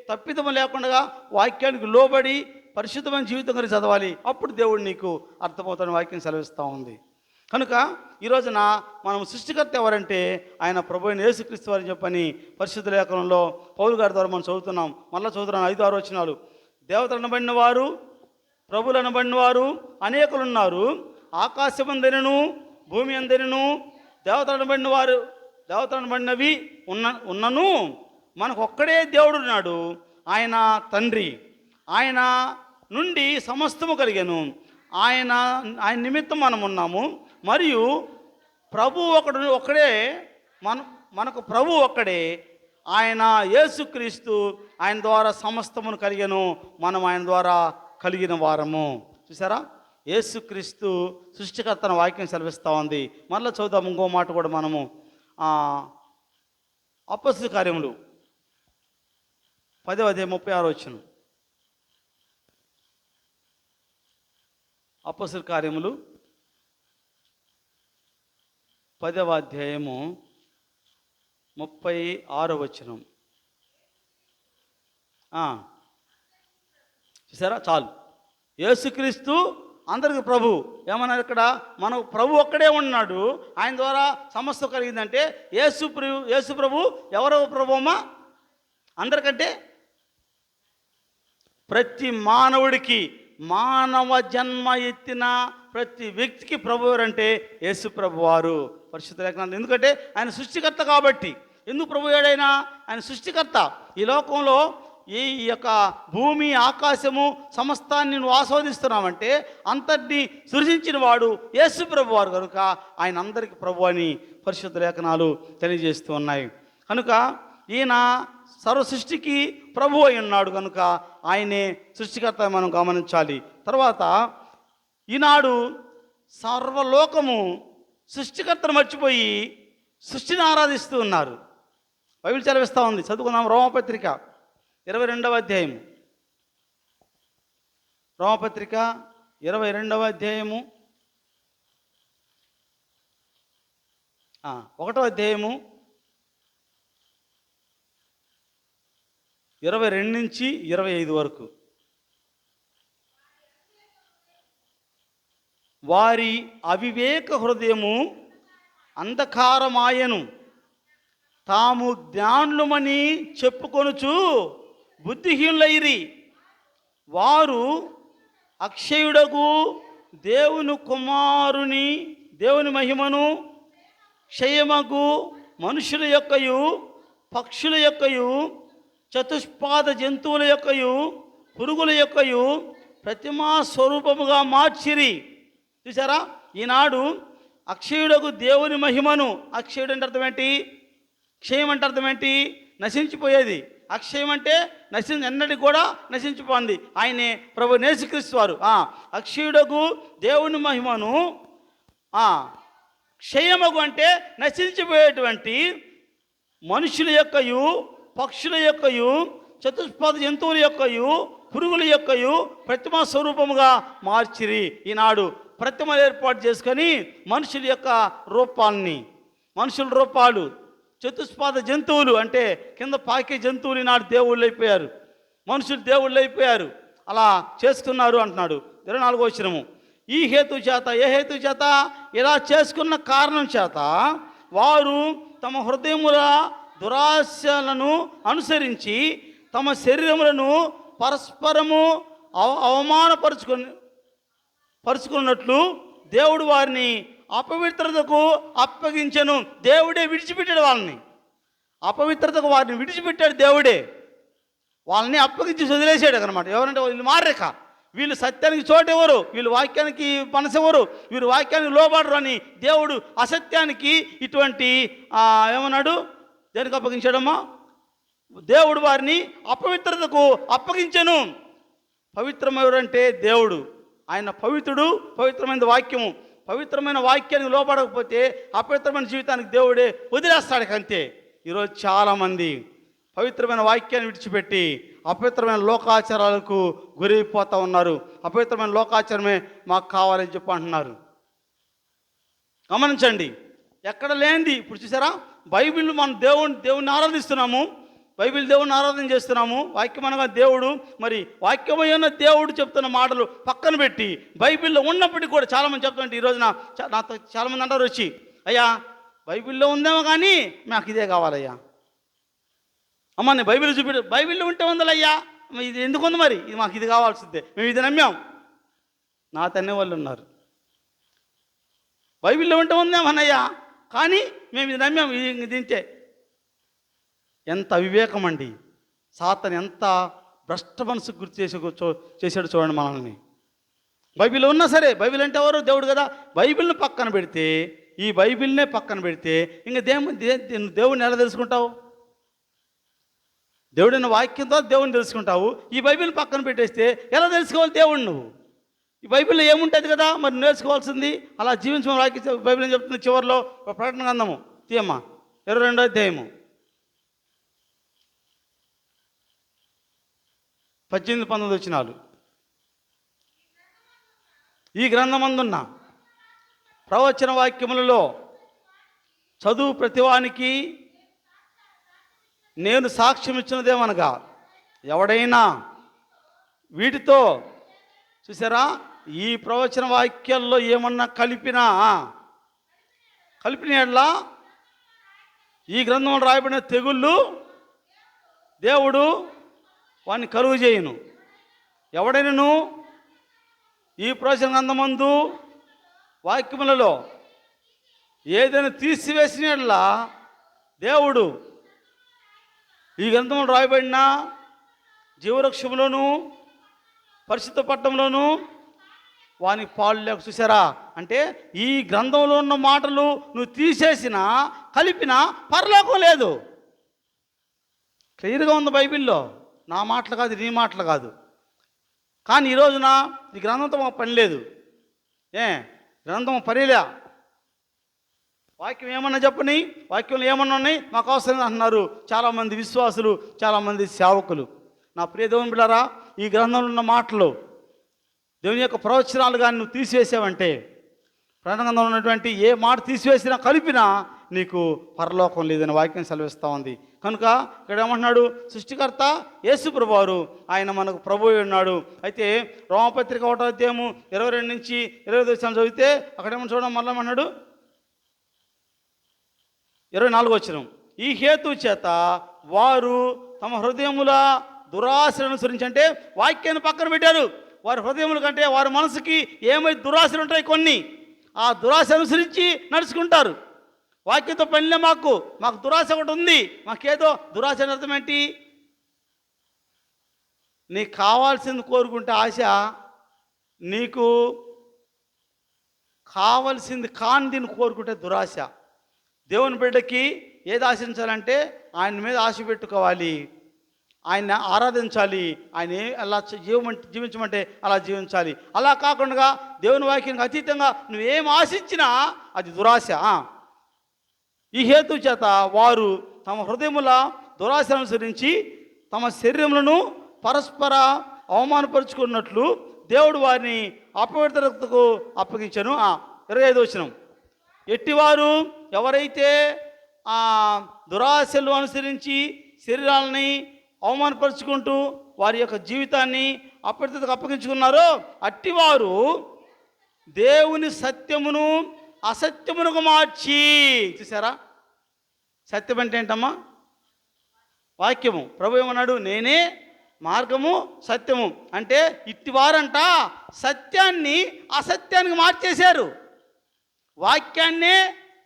తప్పిదము లేకుండా వాక్యానికి లోబడి పరిశుద్ధమైన జీవితం గురించి చదవాలి. అప్పుడు దేవుడు నీకు అర్థమవుతాను వాక్యం సెలవిస్తూ ఉంది. కనుక ఈరోజున మనం సృష్టికర్త ఎవరంటే ఆయన ప్రభు అయిన యేసుక్రీస్తు వారిని చెప్పని పరిశుద్ధ లేఖనంలో పౌలు గారి ద్వారా మనం చదువుతున్నాం. మళ్ళీ చదువుతున్నాం 5-6 వచనాలు. దేవతలనబడిన వారు, ప్రభువులనబడిన వారు అనేకులున్నారు. ఆకాశమందైనను భూమి అందైనను దేవతలనబడినవి ఉన్నను మనకు ఒక్కడే దేవుడున్నాడు, ఆయన తండ్రి. ఆయన నుండి సమస్తము కలిగెను, ఆయన నిమిత్తం మనం ఉన్నాము. మరియు ప్రభు ఒక్కడే, మనకు ప్రభు ఒక్కడే, ఆయన యేసుక్రీస్తు. ఆయన ద్వారా సమస్తమును కలిగెను, మనం ఆయన ద్వారా కలిగిన వారము. చూసారా, యేసుక్రీస్తు సృష్టికర్తన వాక్యం సెలవిస్తూ ఉంది. మళ్ళీ చదువుదాం ఇంకో మాట కూడా మనము. అపొస్తలుల కార్యములు 10వ అధ్యాయం 36 వచనం. అపొస్తలుల కార్యములు 10వ అధ్యాయము 36వ వచనం. చూసారా, చాలు. యేసుక్రీస్తు అందరికి ప్రభు. ఏమన్నారు ఇక్కడ? మనకు ప్రభు ఒక్కడే ఉన్నాడు, ఆయన ద్వారా సమస్త కలిగిందంటే యేసు ప్రభు ఎవరో ప్రభుమా? అందరికంటే ప్రతి మానవుడికి, మానవ జన్మ ఎత్తిన ప్రతి వ్యక్తికి ప్రభు ఎవరంటే యేసు ప్రభు వారు. పరిశుద్ధ లేఖనం. ఎందుకంటే ఆయన సృష్టికర్త కాబట్టి. ఎందుకు ప్రభు ఏడైనా? ఆయన సృష్టికర్త. ఈ లోకంలో ఈ యొక్క భూమి ఆకాశము సమస్తాన్ని నువ్వు ఆస్వాదిస్తున్నావంటే అంతటిని సృజించిన వాడు యేసు ప్రభు వారు కనుక ఆయన అందరికీ ప్రభు అని పరిశుద్ధ లేఖనాలు తెలియజేస్తూ ఉన్నాయి. కనుక ఈయన సర్వ సృష్టికి ప్రభు అయి ఉన్నాడు కనుక ఆయనే సృష్టికర్త మనం గమనించాలి. తర్వాత ఈనాడు సర్వలోకము సృష్టికర్తను మర్చిపోయి సృష్టిని ఆరాధిస్తూ ఉన్నారు. బైబిల్ చదివిస్తూ ఉంది, చదువుకుందాం. రోమపత్రిక 22వ అధ్యాయము, రోమపత్రిక 22వ అధ్యాయము 1వ అధ్యాయము 22 నుంచి 25 వరకు. వారి అవివేక హృదయము అంధకారమాయను, తాము జ్ఞానులమని చెప్పుకొనుచు బుద్ధిహీనులైరి. వారు అక్షయుడగు దేవుని కుమారుని దేవుని మహిమను క్షయమగు మనుషుల యొక్కయు పక్షుల యొక్కయు చతుష్పాద జంతువుల యొక్కయు పురుగుల యొక్కయు ప్రతిమా స్వరూపముగా మార్చిరి. చూసారా, ఈనాడు అక్షయుడకు దేవుని మహిమను, అక్షయుడు అంటే అర్థం ఏంటి? క్షయం అంటే అర్థం ఏంటి? నశించిపోయేది. అక్షయం అంటే ఎన్నటికి కూడా నశించిపోయింది. ఆయనే ప్రభు యేసుక్రీస్తు వారు. అక్షయుడకు దేవుని మహిమను, క్షయమగు అంటే నశించిపోయేటువంటి మనుషుల యొక్కయు పక్షుల యొక్కయు చతుష్పాద జంతువుల యొక్కయు పురుగుల యొక్కయు ప్రతిమా స్వరూపముగా మార్చిరి. ఈనాడు ప్రతిమలు ఏర్పాటు చేసుకొని మనుషుల యొక్క రూపాలని, మనుషుల రూపాలు, చతుష్పాద జంతువులు అంటే కింద పాకే జంతువులు ఈనాడు దేవుళ్ళు అయిపోయారు, మనుషులు దేవుళ్ళు అయిపోయారు. అలా చేసుకున్నారు అంటున్నాడు 24వ వచనము. ఈ హేతు చేత, ఏ హేతు చేత? ఇలా చేసుకున్న కారణం చేత వారు తమ హృదయముల దురాశలను అనుసరించి తమ శరీరములను పరస్పరము అవమానపరుచుకున్నట్లు దేవుడు వారిని అపవిత్రతకు అప్పగించెను. దేవుడే విడిచిపెట్టాడు వాళ్ళని, అపవిత్రతకు వారిని విడిచిపెట్టాడు దేవుడే. వాళ్ళని అప్పగించి వదిలేసాడు అనమాట. ఎవరంటే వీళ్ళు మారేక, వీళ్ళు సత్యానికి చోటెవరు, వీళ్ళు వాక్యానికి మనసెవరు, వీరు వాక్యానికి లోబడరు అని దేవుడు అసత్యానికి ఇటువంటి ఏమన్నాడు, దేనికి అప్పగించాడమ్మా? దేవుడు వారిని అపవిత్రతకు అప్పగించెను. పవిత్రం ఎవరంటే దేవుడు. ఆయన పవిత్రుడు, పవిత్రమైన వాక్యము. పవిత్రమైన వాక్యానికి లోపడకపోతే అపవిత్రమైన జీవితానికి దేవుడే వదిలేస్తాడు అంతే. ఈరోజు చాలామంది పవిత్రమైన వాక్యాన్ని విడిచిపెట్టి అపవిత్రమైన లోకాచారాలకు గురైపోతూ ఉన్నారు. అపవిత్రమైన లోకాచారమే మాకు కావాలని చెప్పి అంటున్నారు. గమనించండి, ఎక్కడ లేనిది. ఇప్పుడు చూసారా, బైబిల్ మనం దేవుణ్ణి ఆరాధిస్తున్నాము, బైబిల్ దేవుణ్ణి ఆరాధన చేస్తున్నాము. వాక్యం అనగా దేవుడు. మరి వాక్యమైన దేవుడు చెప్తున్న మాటలు పక్కన పెట్టి బైబిల్లో ఉన్నప్పటికీ కూడా చాలామంది చెప్తుంటే ఈరోజు నాతో చాలామంది అంటారు వచ్చి, అయ్యా బైబిల్లో ఉందేమో కానీ మాకు ఇదే కావాలయ్యా. అమ్మ నేను బైబిల్ చూపెట్టు, బైబిల్లో ఉంటే ఉందలయ్యా, ఇది ఎందుకు ఉంది, మరి ఇది మాకు ఇది కావాల్సిందే, మేము ఇది నమ్మాం. నా తన్నే వాళ్ళు ఉన్నారు. బైబిల్లో ఉంటే ఉందేమన్నయ్యా కానీ మేము ఇది నమ్మాం, ఇది తింటే. ఎంత అవివేకం అండి! సాతాను ఎంత భ్రష్ట మనసుకు గుర్తు చేశాడు చూడండి మనల్ని. బైబిల్ ఉన్నా సరే, బైబిల్ అంటే ఎవరు? దేవుడు కదా. బైబిల్ని పక్కన పెడితే, ఈ బైబిల్నే పక్కన పెడితే ఇంకా దేవుడిని ఎలా తెలుసుకుంటావు? దేవుడిని వాక్యంతో దేవుడిని తెలుసుకుంటావు. ఈ బైబిల్ పక్కన పెట్టేస్తే ఎలా తెలుసుకోవాలి దేవుడిని నువ్వు? ఈ బైబిల్లో ఏముంటుంది కదా మరి నేర్చుకోవాల్సింది. అలా జీవించమని వాక్యం బైబిల్ ఏం చెప్తుంది? చివరిలో ప్రకటన గ్రంథము తీయమ్మ 22వ అధ్యాయము 18-19 వచనాలు. ఈ గ్రంథమందున్న ప్రవచన వాక్యములలో చదువు ప్రతివానికి నేను సాక్ష్యం ఇచ్చినదేమనగా, ఎవడైనా వీటితో చూసారా, ఈ ప్రవచన వాక్యాల్లో ఏమన్నా కలిపిన ఎడల ఈ గ్రంథంలో రాయబడిన తెగుళ్ళు దేవుడు వాడిని కలుగు చేయను. ఎవడైనాను ఈ ప్రవచన గ్రంథమందు వాక్యములలో ఏదైనా తీసివేసిన యెడల దేవుడు ఈ గ్రంథంలో రాయబడిన జీవవృక్షంలోను పరిశుద్ధ పట్టణంలోను వాని పాలు లేక. చూసారా? అంటే ఈ గ్రంథంలో ఉన్న మాటలు నువ్వు తీసేసినా కలిపినా పరలోకం లేదు. క్లియర్గా ఉంది బైబిల్లో. నా మాటలు కాదు, నీ మాటలు కాదు. కానీ ఈ రోజున ఈ గ్రంథంతో మాకు పని లేదు. గ్రంథం పనిలే. వాక్యం ఏమన్నా చెప్పని, వాక్యంలో ఏమన్నా ఉన్నాయి, మాకు అవసరం అంటున్నారు చాలామంది విశ్వాసులు, చాలామంది సేవకులు. నా ప్రియ దేవుని బిడ్డలారా, ఈ గ్రంథంలో ఉన్న మాటలు, దేవుని యొక్క ప్రవచనాలు కానీ నువ్వు తీసివేసావంటే, ప్రకటన గ్రంథంలో ఉన్నటువంటి ఏ మాట తీసివేసినా కలిపినా నీకు పరలోకం లేదని వాక్యం సెలవిస్తూ ఉంది. కనుక ఇక్కడ ఏమంటున్నాడు? సృష్టికర్త యేసు ప్రభువారు, ఆయన మనకు ప్రభువు ఉన్నాడు. అయితే రోమపత్రిక 1వ అధ్యాయము 22 నుంచి 25 చదివితే అక్కడ ఏమన్నా చూడడం మళ్ళీ అన్నాడు 24 వచనం. ఈ హేతు చేత వారు తమ హృదయముల దురాశలను అనుసరించి, అంటే వాక్యాన్ని పక్కన పెట్టారు. వారి హృదయముల కంటే వారి మనసుకి ఏమైతే దురాశలు ఉంటాయి కొన్ని, ఆ దురాశ అనుసరించి నడుచుకుంటారు. వాక్యంతో పనిలే, మాకు దురాశ ఒకటి ఉంది. మాకేదో దురాశ అని అర్థం ఏంటి? నీకు కావాల్సింది కోరుకుంటే ఆశ, నీకు కావాల్సింది కాని దీన్ని కోరుకుంటే దురాశ. దేవుని బిడ్డకి ఏది ఆశించాలంటే ఆయన మీద ఆశ పెట్టుకోవాలి, ఆయన ఆరాధించాలి, ఆయన అలా జీవించమంటే అలా జీవించాలి. అలా కాకుండా దేవుని వాక్యానికి అతీతంగా నువ్వేం ఆశించినా అది దురాశ. ఈ హేతు చేత వారు తమ హృదయముల దురాశ అనుసరించి తమ శరీరములను పరస్పర అవమానపరుచుకున్నట్లు దేవుడు వారిని అపవిత్రతకు అప్పగించను. 25 వచనం. ఎట్టివారు ఎవరైతే దురాశలు అనుసరించి శరీరాలని అవమానపరుచుకుంటూ వారి యొక్క జీవితాన్ని అపవిత్రతకు అప్పగించుకున్నారో అట్టివారు దేవుని సత్యమును అసత్యమునకు మార్చి. చూసారా? సత్యం అంటే ఏంటమ్మా? వాక్యము. ప్రభు ఏమన్నాడు? నేనే మార్గము సత్యము. అంటే ఇట్టివారంట సత్యాన్ని అసత్యానికి మార్చేశారు, వాక్యాన్నే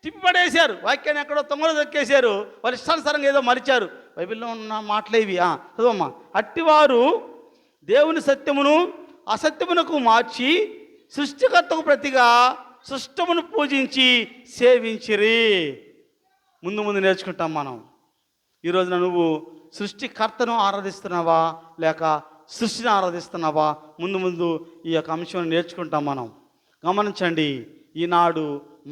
తిప్పిపడేశారు, వాక్యాన్ని ఎక్కడో తొంగలో దొక్కేశారు, వాళ్ళు ఇష్టానుసారంగా ఏదో మరిచారు. బైబిల్లో ఉన్న మాటలేవి. చదవమ్మా. అట్టివారు దేవుని సత్యమును అసత్యమునకు మార్చి సృష్టికర్తకు ప్రతిగా సృష్టమును పూజించి సేవించిరి. ముందు నేర్చుకుంటాం మనం. ఈరోజున నువ్వు సృష్టికర్తను ఆరాధిస్తున్నావా లేక సృష్టిని ఆరాధిస్తున్నావా? ముందు ఈ యొక్క అంశం నేర్చుకుంటాం మనం. గమనించండి, ఈనాడు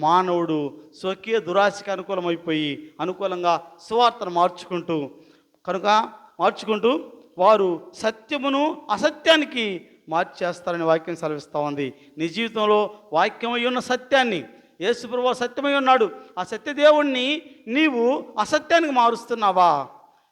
మానవుడు స్వకీయ దురాశకి అనుకూలమైపోయి అనుకూలంగా సువార్తను మార్చుకుంటూ వారు సత్యమును అసత్యానికి మార్చేస్తారని వాక్యం సెలవిస్తూ ఉంది. నీ జీవితంలో వాక్యమై ఉన్న సత్యాన్ని, యేసు ప్రభువు సత్యమై ఉన్నాడు, ఆ సత్యదేవుణ్ణి నీవు అసత్యానికి మారుస్తున్నావా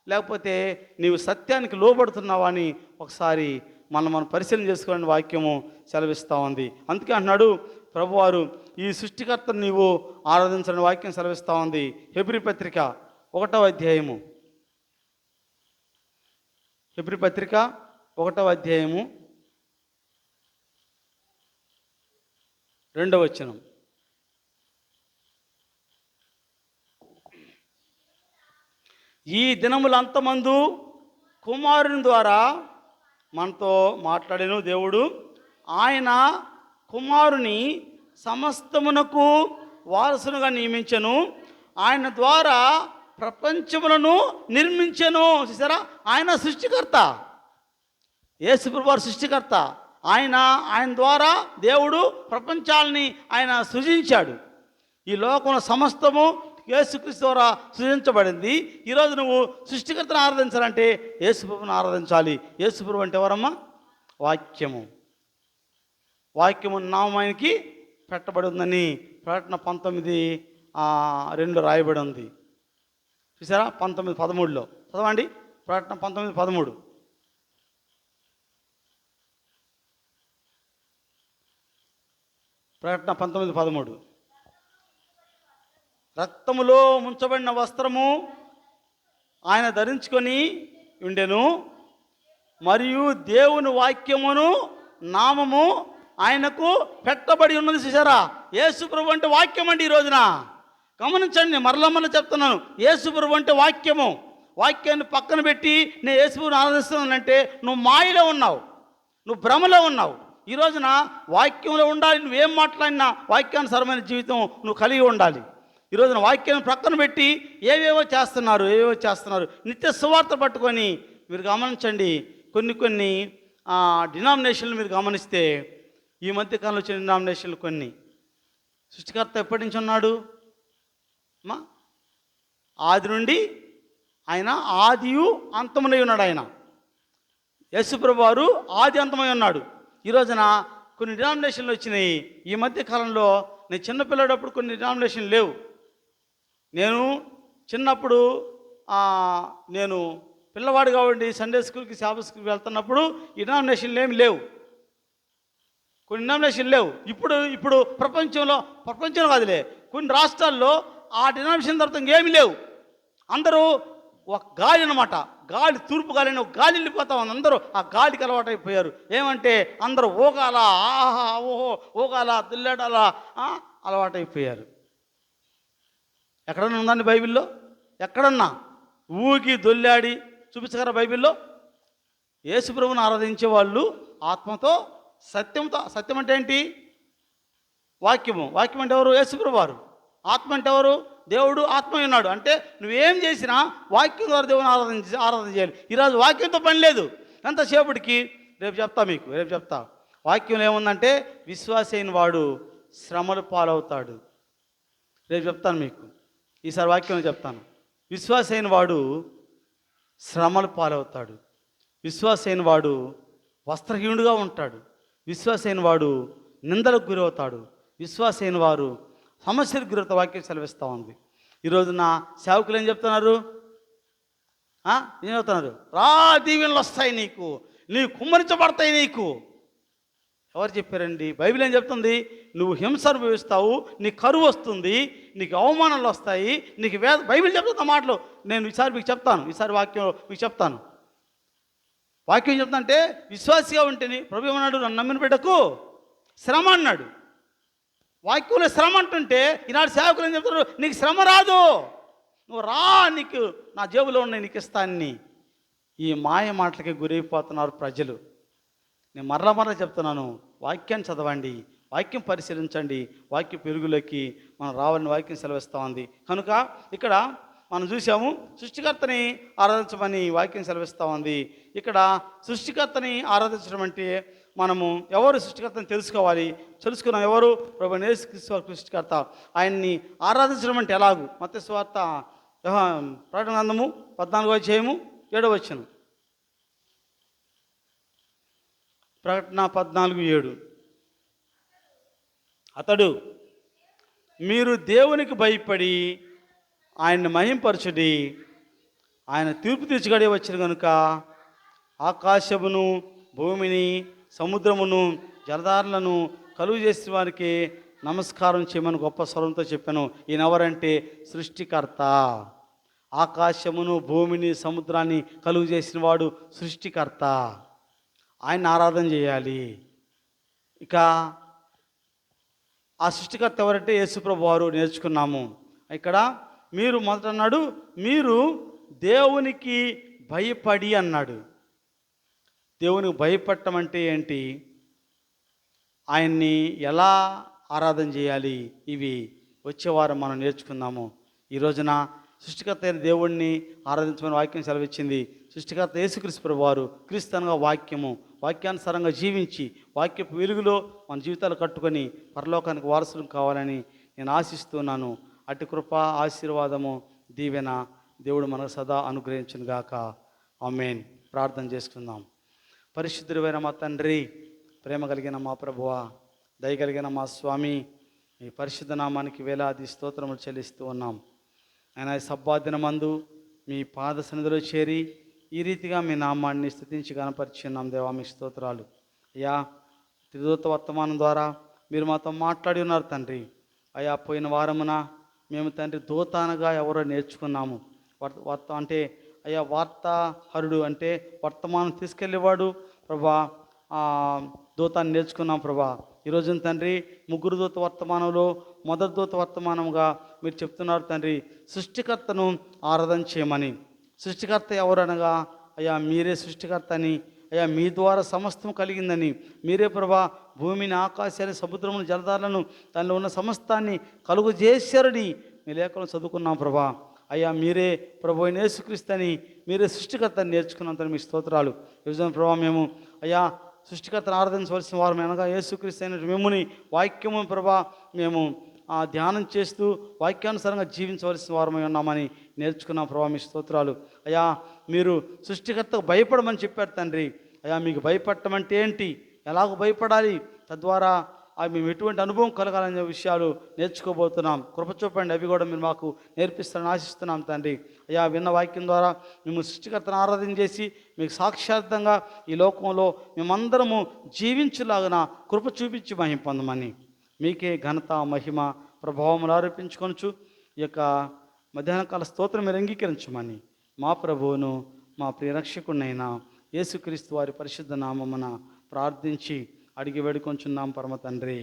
లేకపోతే నీవు సత్యానికి లోబడుతున్నావా అని ఒకసారి మనం పరిశీలన చేసుకోవాలని వాక్యము సెలవిస్తూ ఉంది. అందుకే అంటున్నాడు ప్రభువారు, ఈ సృష్టికర్తను నీవు ఆరాధించాలని వాక్యం సెలవిస్తూ ఉంది. హెబ్రీ పత్రిక 1వ అధ్యాయము 2వ వచనం. ఈ దినములంతమందు కుమారుని ద్వారా మనతో మాట్లాడిన దేవుడు, ఆయన కుమారుని సమస్తమునకు వారసునుగా నియమించెను, ఆయన ద్వారా ప్రపంచములను నిర్మించెను. చూసారా? ఆయన సృష్టికర్త, యేసు ప్రభువు సృష్టికర్త. ఆయన ద్వారా దేవుడు ప్రపంచాలని ఆయన సృజించాడు. ఈ లోకంలో సమస్తము యేసుక్రీస్తు ద్వారా సృజించబడింది. ఈరోజు నువ్వు సృష్టికర్తను ఆరాధించాలంటే యేసు ప్రభువును ఆరాధించాలి. యేసు ప్రభువు అంటే ఎవరమ్మా? వాక్యము నామానికి పెట్టబడి ఉందని ప్రకటన 19:2 రాయబడి ఉంది. చూసారా? 19:13 చదవండి. ప్రకటన 19:13. ప్రకటన 19:13. రక్తములో ముంచబడిన వస్త్రము ఆయన ధరించుకొని ఉండెను, మరియు దేవుని వాక్యమును నామము ఆయనకు పెట్టబడి ఉన్నది. చూసారా? యేసు ప్రభువు అంటే వాక్యం అండి. ఈ రోజున గమనించండి, మరల చెప్తున్నాను, యేసు ప్రభువు అంటే వాక్యము. వాక్యాన్ని పక్కన పెట్టి నేను యేసుని ఆరాధిస్తున్నానంటే నువ్వు మాయలో ఉన్నావు, నువ్వు భ్రమలో ఉన్నావు. ఈ రోజున వాక్యంలో ఉండాలి. నువ్వేం మాట్లాడినా వాక్యానుసారమైన జీవితం నువ్వు కలిగి ఉండాలి. ఈ రోజున వాక్యాన్ని ప్రక్కన పెట్టి ఏవేవో చేస్తున్నారు. నిత్య సువార్త పట్టుకొని మీరు గమనించండి. కొన్ని డినామినేషన్లు మీరు గమనిస్తే ఈ మధ్యకాలంలో వచ్చిన డినామినేషన్లు కొన్ని. సృష్టికర్త ఎప్పటి నుంచి ఉన్నాడు మా? ఆది నుండి ఆయన ఆదియు అంతమునై ఉన్నాడు. ఆయన యేసుప్రభు వారు ఆది అంతమై ఉన్నాడు. ఈ రోజున కొన్ని డినామినేషన్లు వచ్చినాయి. ఈ మధ్య కాలంలో నేను చిన్నపిల్లడప్పుడు కొన్ని డినామినేషన్లు లేవు. నేను చిన్నప్పుడు నేను పిల్లవాడు కాబట్టి సండే స్కూల్కి శాబత్ స్కూల్కి వెళ్తున్నప్పుడు ఈ డినామినేషన్లు ఏమి లేవు, కొన్ని డినామినేషన్లు లేవు. ఇప్పుడు ప్రపంచంలో కాదులే, కొన్ని రాష్ట్రాల్లో ఆ డినామినేషన్ తర్వాత ఇంకేమీ లేవు. అందరూ ఒక గాలి అనమాట, గాలి తూర్పు గాలి అని ఒక గాలి వెళ్ళిపోతా ఉంది. అందరూ ఆ గాలికి అలవాటు అయిపోయారు. ఏమంటే అందరూ ఓగాల, ఆహా ఓహో, ఓగాల, దుల్లాడాల అలవాటు అయిపోయారు. ఎక్కడన్నా ఉందండి బైబిల్లో? ఎక్కడన్నా ఊగి దొల్లాడి చూపించగలరా బైబిల్లో? యేసుప్రభుని ఆరాధించే వాళ్ళు ఆత్మతో సత్యంతో. సత్యం అంటే ఏంటి? వాక్యము అంటే ఎవరు? యేసుప్రభు వారు. ఆత్మ అంటే ఎవరు? దేవుడు ఆత్మ ఉన్నాడు. అంటే నువ్వేం చేసినా వాక్యం ద్వారా దేవుని ఆరాధన చేయాలి. ఈరోజు వాక్యంతో పని లేదు. ఎంతసేపటికి రేపు చెప్తా. వాక్యం ఏముందంటే విశ్వాసి అయిన వాడు శ్రమలు పాలవుతాడు. రేపు చెప్తాను మీకు. ఈసారి వాక్యం చెప్తాను. విశ్వాసి అయిన వాడు శ్రమలు పాలవుతాడు. విశ్వాసి అయిన వాడు వస్త్రహీనుడుగా ఉంటాడు. విశ్వాసి అయిన వాడు నిందలకు గురవుతాడు. విశ్వాసి అయిన వారు సమస్యలకు గురవుతా. వాక్యం సెలవిస్తూ ఉంది. ఈరోజు నా సేవకులు ఏం చెప్తున్నారు? రా దీవెనలు వస్తాయి నీకు కుమ్మరించబడతాయి నీకు. ఎవరు చెప్పారండి? బైబిల్ ఏం చెప్తుంది? నువ్వు హింస అనుభవిస్తావు, నీకు కరువు వస్తుంది, నీకు అవమానాలు వస్తాయి, నీకు బైబిల్ చెప్తున్న మాటలు నేను ఈసారి మీకు చెప్తాను. ఈసారి వాక్యం మీకు చెప్తాను. వాక్యం చెప్తా అంటే విశ్వాసిగా ఉంటేనే ప్రభు ఏమన్నాడు? నన్ను నమ్మిన బిడ్డకు శ్రమ అన్నాడు. వాక్యంలో శ్రమ అంటుంటే ఈనాడు సేవకులు ఏం చెప్తారు? నీకు శ్రమ రాదు, నువ్వు రా, నీకు నా జేబులో ఉన్నాయి, నీకు ఇస్తాన్ని. ఈ మాయ మాటలకి గురైపోతున్నారు ప్రజలు. నేను మరలా చెప్తున్నాను, వాక్యాన్ని చదవండి, వాక్యం పరిశీలించండి, వాక్య పెరుగులోకి మనం రావాలని వాక్యం సెలవిస్తూ ఉంది. కనుక ఇక్కడ మనం చూసాము, సృష్టికర్తని ఆరాధించమని వాక్యం సెలవిస్తూ ఉంది. ఇక్కడ సృష్టికర్తని ఆరాధించడం అంటే మనము ఎవరు సృష్టికర్తని తెలుసుకున్నాం. ఎవరు? ప్రభువైన యేసుక్రీస్తు సృష్టికర్త. ఆయన్ని ఆరాధించడం అంటే ఎలాగు? మత్తయి సువార్త ప్రకటన గ్రంథము 14వ అధ్యాయము 7వ వచనం. ప్రకటన 14:7. అతడు మీరు దేవునికి భయపడి ఆయన్ని మహింపరచుడి, ఆయన తీర్పు తీర్చగడే వచ్చిన కనుక ఆకాశమును భూమిని సముద్రమును జలధారలను కలుగు చేసిన వారికి నమస్కారం చేయమని గొప్ప స్వరంతో చెప్పాను. ఈయన ఎవరంటే సృష్టికర్త. ఆకాశమును భూమిని సముద్రాన్ని కలుగు చేసిన వాడు సృష్టికర్త. ఆయన ఆరాధన చేయాలి. ఇక ఆ సృష్టికర్త ఎవరంటే యేసుప్రభు వారు నేర్చుకున్నాము. ఇక్కడ మీరు మొదట అన్నాడు, మీరు దేవునికి భయపడి అన్నాడు. దేవునికి భయపడటం అంటే ఏంటి? ఆయన్ని ఎలా ఆరాధన చేయాలి? ఇవి వచ్చేవారం మనం నేర్చుకుందాము. ఈ రోజున సృష్టికర్త అయిన దేవుణ్ణి ఆరాధించమని వాక్యం సెలవిచ్చింది. సృష్టికర్త యేసుక్రీస్తు ప్రభువు వారు క్రీస్తు అనగా వాక్యానుసారంగా జీవించి వాక్యపు వెలుగులో మన జీవితాలు కట్టుకొని పరలోకానికి వారసులు కావాలని నేను ఆశిస్తున్నాను. అటు కృప, ఆశీర్వాదము, దీవెన దేవుడు మనకు సదా అనుగ్రహించును గాక. ఆమేన్. ప్రార్థన చేసుకుందాం. పరిశుద్ధుడైన మా తండ్రి, ప్రేమ కలిగిన మా ప్రభువా, దయ కలిగిన మా స్వామి, మీ పరిశుద్ధ నామానికి వేలాది స్తోత్రములు చెల్లిస్తూ ఉన్నాం. ఆయన సబ్బాదినమందు మీ పాద సన్నిధిలో చేరి ఈ రీతిగా మీ నామాన్ని స్తుతించి కనపరిచున్నాం. దేవా మీ స్తోత్రాలు. అయ్యా, త్రిదూత వర్తమానం ద్వారా మీరు మాతో మాట్లాడి ఉన్నారు తండ్రి. అయ్యా, పోయిన వారమున మేము తండ్రి దూత అనగా ఎవరో నేర్చుకున్నాము. అంటే అయ్యా, వార్తాహరుడు అంటే వర్తమానం తీసుకెళ్ళేవాడు ప్రభా. దూతాన్ని నేర్చుకున్నాం ప్రభా. ఈరోజు తండ్రి ముగ్గురు దూత వర్తమానంలో మొదటి దూత వర్తమానంగా మీరు చెప్తున్నారు తండ్రి, సృష్టికర్తను ఆరాధన చేయమని. సృష్టికర్త ఎవరనగా అయ్యా మీరే సృష్టికర్త అని, అయ్యా మీ ద్వారా సమస్తం కలిగిందని, మీరే ప్రభా భూమిని, ఆకాశాన్ని, సముద్రమును, జలధారలను, దానిలో ఉన్న సమస్తాన్ని కలుగు చేశారని మీ లేఖలను చదువుకున్నాం ప్రభా. అయ్యా మీరే ప్రభు అయిన యేసుక్రీస్తు అని, మీరే సృష్టికర్త అని నేర్చుకున్నంత మీ స్తోత్రాలు. ఈ విధంగా ప్రభా మేము అయ్యా సృష్టికర్తను ఆరాధించవలసిన వారు అనగా యేసుక్రీస్తు అయిన మిమ్ముని వాక్యము ప్రభా మేము ధ్యానం చేస్తూ వాక్యానుసారంగా జీవించవలసిన వారమై ఉన్నామని నేర్చుకున్నాం ప్రభా. మీ స్తోత్రాలు. అయ్యా మీరు సృష్టికర్తకు భయపడమని చెప్పారు తండ్రి. అయ్యా మీకు భయపడటం అంటే ఏంటి, ఎలాగ భయపడాలి, తద్వారా మేము ఎటువంటి అనుభవం కలగాలనే విషయాలు నేర్చుకోబోతున్నాం. కృప చూపండి, అవి కూడా మీరు మాకు నేర్పిస్తారని ఆశిస్తున్నాం తండ్రి. అయ్యా విన్న వాక్యం ద్వారా మేము సృష్టికర్తను ఆరాధన చేసి మీకు సాక్షార్థంగా ఈ లోకంలో మేమందరము జీవించులాగిన కృప చూపించి మహిమ పొందమని మీకే ఘనత, మహిమ, ప్రభావములు ఆరోపించుకొనచ్చు ఈ యొక్క మధ్యాహ్నకాల స్తోత్రం మీరు అంగీకరించమని మా ప్రభువును మా ప్రియరక్షకునైన యేసుక్రీస్తు వారి పరిశుద్ధ నామమున ప్రార్థించి అడిగి వేడుకొంచున్నాం పరమ తండ్రి.